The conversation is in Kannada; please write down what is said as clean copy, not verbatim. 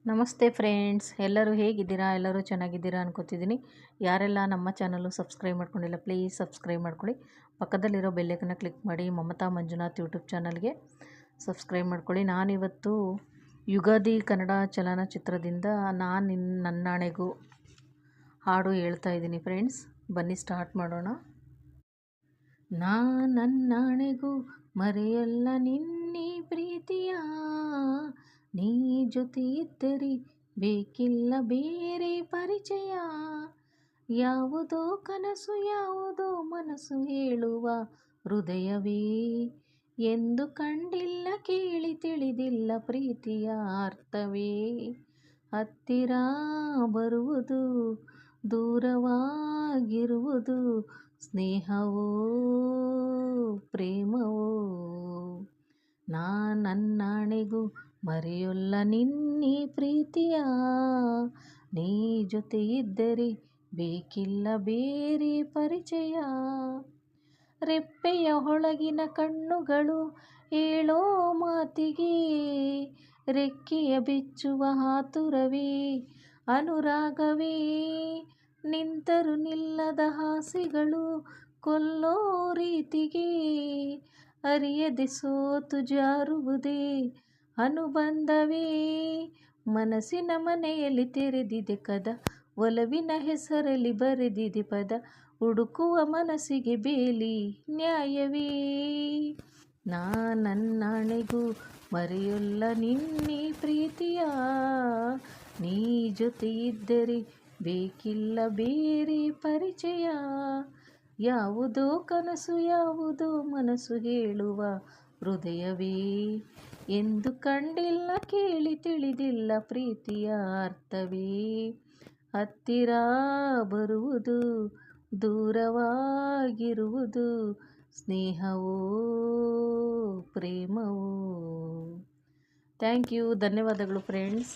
ನಮಸ್ತೆ ಫ್ರೆಂಡ್ಸ್, ಎಲ್ಲರೂ ಹೇಗಿದ್ದೀರಾ? ಎಲ್ಲರೂ ಚೆನ್ನಾಗಿದ್ದೀರಾ ಅನ್ಕೋತಿದ್ದೀನಿ. ಯಾರೆಲ್ಲ ನಮ್ಮ ಚಾನಲ್ಲು ಸಬ್ಸ್ಕ್ರೈಬ್ ಮಾಡ್ಕೊಂಡಿಲ್ಲ ಪ್ಲೀಸ್ ಸಬ್ಸ್ಕ್ರೈಬ್ ಮಾಡ್ಕೊಳ್ಳಿ. ಪಕ್ಕದಲ್ಲಿರೋ ಬೆಲ್ಲೈಕನ್ನ ಕ್ಲಿಕ್ ಮಾಡಿ. ಮಮತಾ ಮಂಜುನಾಥ್ ಯೂಟ್ಯೂಬ್ ಚಾನಲ್ಗೆ ಸಬ್ಸ್ಕ್ರೈಬ್ ಮಾಡ್ಕೊಳ್ಳಿ. ನಾನಿವತ್ತು ಯುಗಾದಿ ಕನ್ನಡ ಚಲನಚಿತ್ರದಿಂದ ನನ್ನಾಣೆಗೂ ಹಾಡು ಹೇಳ್ತಾ ಇದ್ದೀನಿ ಫ್ರೆಂಡ್ಸ್. ಬನ್ನಿ ಸ್ಟಾರ್ಟ್ ಮಾಡೋಣ. ನನ್ನಾಣೆಗೂ ಮರೆಯಲ್ಲ ನಿನ್ನಿ ಪ್ರೀತಿಯ, ನೀ ಜೊತೆ ಇದ್ದರೆ ಬೇಕಿಲ್ಲ ಬೇರೆ ಪರಿಚಯ. ಯಾವುದೋ ಕನಸು ಯಾವುದೋ ಮನಸ್ಸು ಹೇಳುವ ಹೃದಯವೇ, ಎಂದು ಕಂಡಿಲ್ಲ ಕೇಳಿ ತಿಳಿದಿಲ್ಲ ಪ್ರೀತಿಯ ಅರ್ಥವೇ. ಹತ್ತಿರ ಬರುವುದು ದೂರವಾಗಿರುವುದು, ಸ್ನೇಹವೋ ಪ್ರೇಮವೋ. ನನ್ನಾಣೆಗೂ ಮರೆಯೊಲ್ಲ ನಿನ್ನಿ ಪ್ರೀತಿಯ, ನೀ ಜೊತೆ ಇದ್ದರೆ ಬೇಕಿಲ್ಲ ಬೇರೆ ಪರಿಚಯ. ರೆಪ್ಪೆಯ ಒಳಗಿನ ಕಣ್ಣುಗಳು ಹೇಳೋ ಮಾತಿಗೆ, ರೆಕ್ಕೆಯ ಬಿಚ್ಚುವ ಆತುರವೇ ಅನುರಾಗವೇ. ನಿಂತರು ನಿಲ್ಲದ ಆಸೆಗಳು ಕೊಲ್ಲೋ ರೀತಿಗೆ, ಅರಿಯದೆ ಸೋತು ಜಾರುವುದೇ ಅನುಬಂಧವೇ. ಮನಸ್ಸಿನ ಮನೆಯಲ್ಲಿ ತೆರೆದಿದೆ ಕದ, ಒಲವಿನ ಹೆಸರಲ್ಲಿ ಬರೆದಿದೆ ಪದ. ಹುಡುಕುವ ಮನಸ್ಸಿಗೆ ಬೇಲಿ ನ್ಯಾಯವೇ. ನನ್ನಾಣೆಗೂ ಮರೆಯೊಲ್ಲ ನಿನ್ನಿ ಪ್ರೀತಿಯ, ನೀ ಜೊತೆ ಇದ್ದರೆ ಬೇಕಿಲ್ಲ ಬೇರೆ ಪರಿಚಯ. ಯಾವುದೋ ಕನಸು ಯಾವುದೋ ಮನಸ್ಸು ಹೇಳುವ ಹೃದಯವೇ, ಎಂದು ಕಂಡಿಲ್ಲ ಕೇಳಿ ತಿಳಿದಿಲ್ಲ ಪ್ರೀತಿಯ ಅರ್ಥವೇ. ಹತ್ತಿರ ಬರುವುದು ದೂರವಾಗಿರುವುದು, ಸ್ನೇಹವೋ ಪ್ರೇಮವೋ. ಥ್ಯಾಂಕ್ ಯು, ಧನ್ಯವಾದಗಳು ಫ್ರೆಂಡ್ಸ್.